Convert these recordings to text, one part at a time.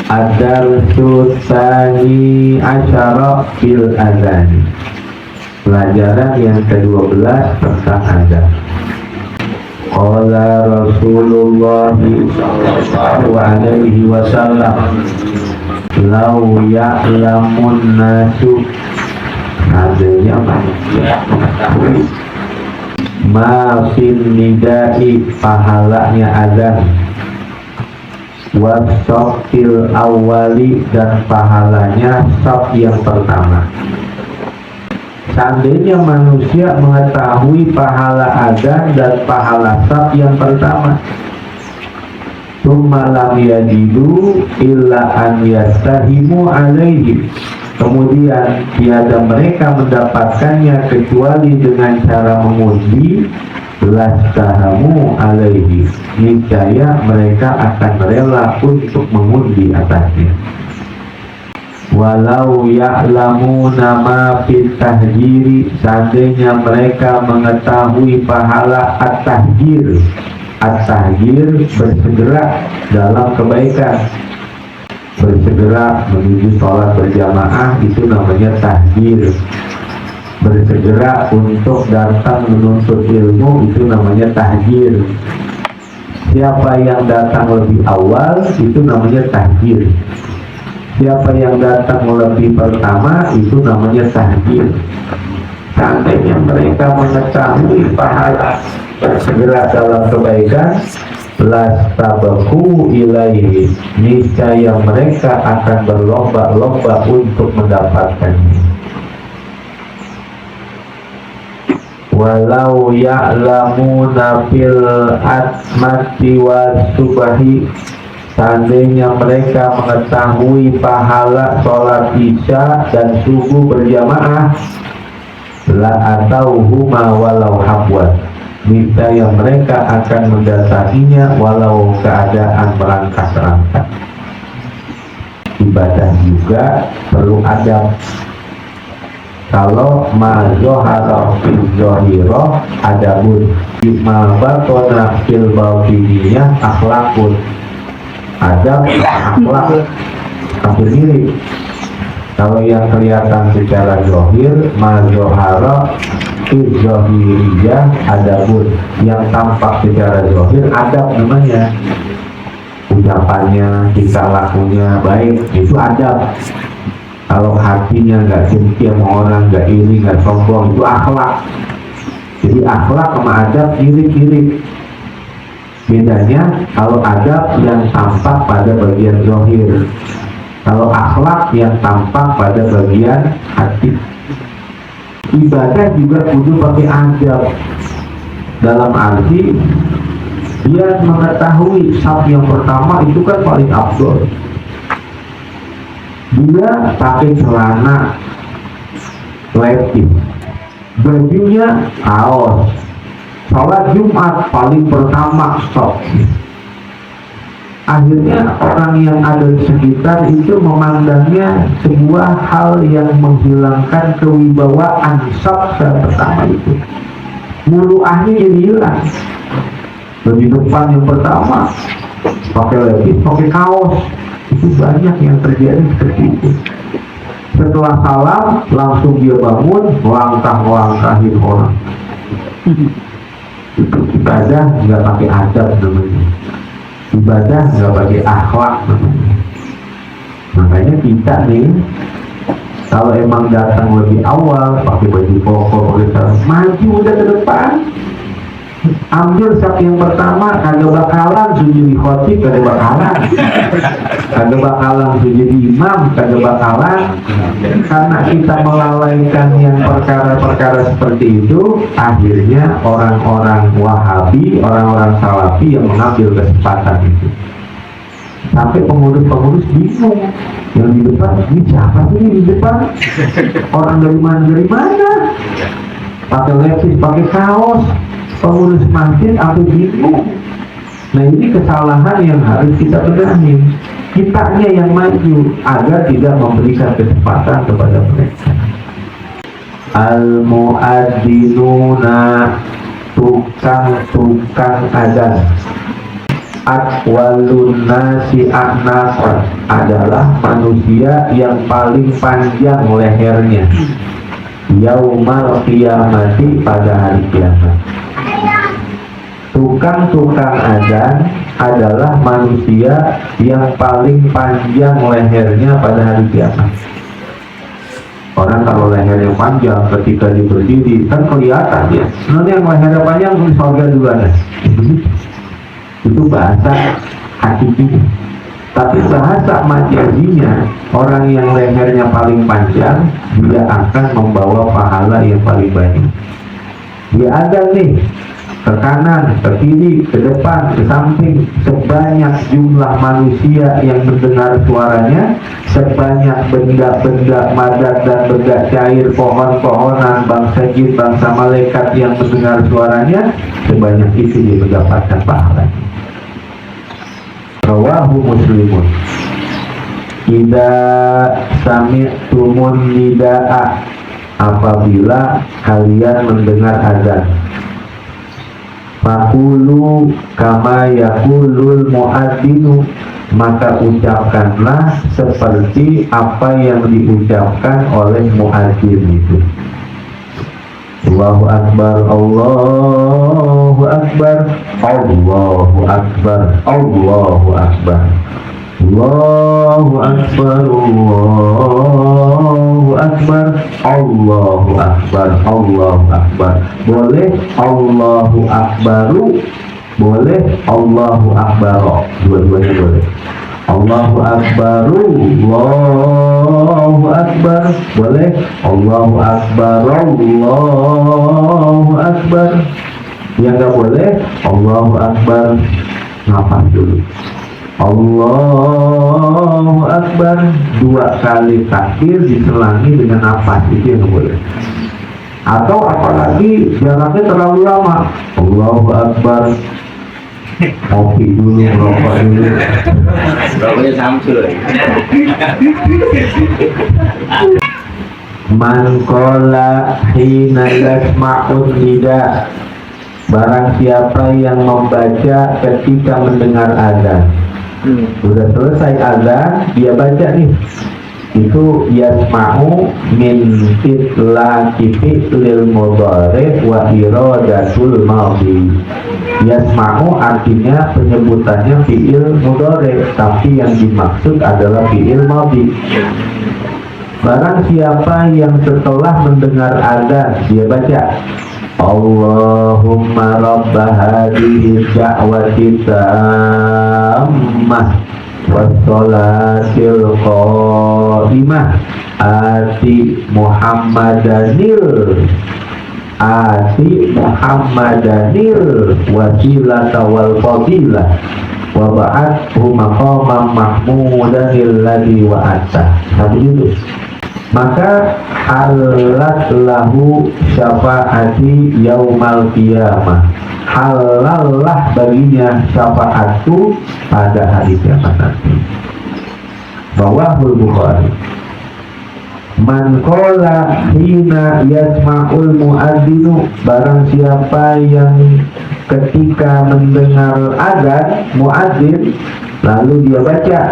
Ad-darsu tsani asyara fil adzan. Pelajaran yang ke-12 tentang azan. Qala Rasulullah sallallahu alaihi wasallam, "Lau ya'lamun nasu," adanya manusia mengetahui, "ma fil nidai," pahalanya azan, wasofil awali, dan pahalanya sof yang pertama. Seandainya manusia mengetahui pahala azan dan pahala sof yang pertama, tsumma lam yajidu illa an yastahimu alaihi, kemudian tiada mereka mendapatkannya kecuali dengan cara mengundi, lastahamu alaihi, niscaya mereka akan rela untuk mengundi atasnya. Walau ya'lamuna ma fit tahjiri, seandainya mereka mengetahui pahala at-tahjir. At-tahjir bersegera dalam kebaikan, bersegera menuju sholat berjamaah, itu namanya tahjir. Bersegera untuk datang menuntut ilmu, itu namanya tahjir. Siapa yang datang lebih awal, itu namanya tahjir. Siapa yang datang lebih pertama, itu namanya tahjir. Seandainya mereka mengetahui pahala bersegera dalam kebaikan, lastabaku ilaihi, niscaya mereka akan berlomba-lomba untuk mendapatkannya. Walau ya'lamuna fil atmati wasubahi, seandainya mereka mengetahui pahala sholat isya dan subuh berjamaah, la atauhuma walau habwan, niscaya mereka akan mendatanginya walau keadaan merangkak-rangkak. Ibadah juga perlu adab. Kalau mazohara fil zohiro adabun, ma batona fil batiniyah akhlakun. Adab akhlak hampir mirip. Kalau yang kelihatan secara zohir, mazohara fil zohiriyah adabun, yang tampak secara zohir adab namanya. Ucapannya, tingkah lakunya baik, itu adab. Kalau hatinya nggak dengki sama orang, nggak iri, nggak sombong, itu akhlak. Jadi akhlak sama adab mirip-mirip. Bedanya kalau adab yang tampak pada bagian zahir, kalau akhlak yang tampak pada bagian hati. Ibadah juga kudu pakai adab, dalam arti dia mengetahui saf yang pertama itu kan paling afdol. Dia pakai celana levis, bajunya kaos. Sholat Jumat paling pertama stop. Akhirnya orang yang ada di sekitar itu memandangnya sebuah hal yang menghilangkan kewibawaan stop yang pertama itu. Muruahnya jadi hilang. Lebih depan yang pertama pakai levis, pakai kaos. Itu banyak yang terjadi seperti itu. Setelah salam langsung dia bangun, langkah-langkahin orang. Itu ibadah nggak pakai adab namanya. Ibadah nggak pakai akhlak namanya. Makanya kita nih, kalau emang datang lebih awal, pakai baju koko, pakai sarung, maju udah ke depan. Ambil saf yang pertama, kagak bakalan sujud di khotib, kagak bakalan sujud di imam, kagak bakalan. Karena kita melalaikan yang perkara-perkara seperti itu, akhirnya orang-orang Wahabi, orang-orang Salafi yang mengambil kesempatan itu. Sampai pengurus-pengurus bingung, yang di depan, ini siapa sih di depan? Orang dari mana? Pakai levis, pakai kaos. Pengurus masjid atau bingung. Nah ini kesalahan yang harus kita benahi. Kitanya yang maju agar tidak memberikan kesempatan kepada mereka. Al-mu'adzinuna, tukang-tukang azan. Atwalun nasi a'naqan adalah manusia yang paling panjang lehernya yaumal qiyamati pada hari kiamat. Tukang-tukang adzan adalah manusia yang paling panjang lehernya pada hari kiamat. Orang kalau lehernya panjang ketika dia berdiri kan kelihatan ya. Nanti yang lehernya panjang di surga duluan ya. Itu bahasa hakikinya. Tapi bahasa majazinya, orang yang lehernya paling panjang dia akan membawa pahala yang paling banyak. Dia ada nih ke kanan, ke kiri, ke depan, ke samping, sebanyak jumlah manusia yang mendengar suaranya, sebanyak benda-benda madat dan benda cair, pohon-pohonan, bangsa jin, bangsa malaikat yang mendengar suaranya, sebanyak itu dia mendapatkan pahala. Rawahu Muslimun. Idza sami'tumun nidaa, apabila kalian mendengar azan, faqulu kama yaqulul muadzinu, maka ucapkanlah seperti apa yang diucapkan oleh muadzin itu. Allahu Akbar, Allahu Akbar, Allahu Akbar, Allahu Akbar, Allahu Akbar, Allahu Akbar, Allahu Akbar, Allahu Akbar. Boleh Allahu Akbaru, boleh Allahu Akbar, dua-duanya boleh. Allahu Akbaru, Allahu Akbar, boleh Allahu Akbar, Allahu Akbar. Yang nggak boleh Allahu Akbar ngapa dulu. Allahu Akbar dua kali takbir diselangi dengan nafas, itu yang boleh. Atau apalagi jaraknya terlalu lama, Allahu Akbar, kopi dulu, rokok dulu. Rokoknya Samsul. Man qala hina yasma'un nida, barang siapa yang membaca ketika mendengar azan. Sudah selesai azan, dia baca nih. Itu yasma'u min fitlaki fitlil mudhari wa iradatul madhi. Yasma'u artinya penyebutannya fi'il mudhari, tapi yang dimaksud adalah fi'il madhi. Barang siapa yang setelah mendengar azan dia baca Allahumma rabba hadhihi da'wati tammah wassalatil qa'imah ati Muhammadanil wasilata wal fadilah wa ba'athu maqamam mahmudanil ladzi wa'ata. Satu itu. Maka halat lahu syafaati yaumal qiyamah, halallah baginya syafaatku pada hari kiamat nanti. Rawahul Bukhari. Man qala hina yasma'ul muadzinu, barang siapa yang ketika mendengar azan muadzin lalu dia baca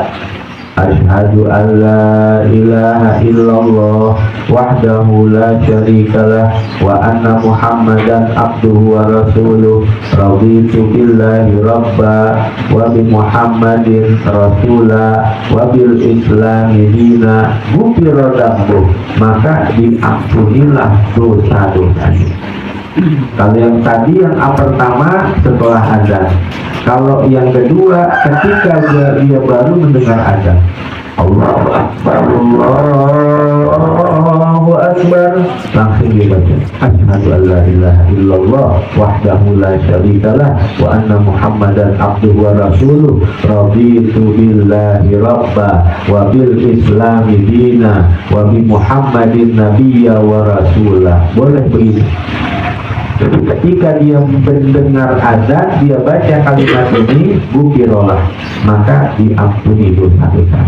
Asyhadu an la ilaha illallah wahdahu la syarikalah wa anna Muhammadan abduhu wa rasuluh raditu billahi rabba wa bi Muhammadin rasula wa bil islami dina ghufira dzambuh, maka diampunilah dosa-dosanya. Kalau yang tadi yang pertama setelah azan, kalau yang kedua ketika dia baru mendengar azan, Allahu Akbar, Allahu Akbar, langsung dibaca Asyhadu an la ilaha illallah wahdahu la syarikalah wa anna Muhammadan abduhu wa rasuluh raditu billahi rabba wa bil islami dina wa bi Muhammadin nabiyya wa rasulah. Boleh begitu. Jadi ketika dia mendengar azan, dia baca kalimat ini, bukirolah, maka diampuni dosa-dosa.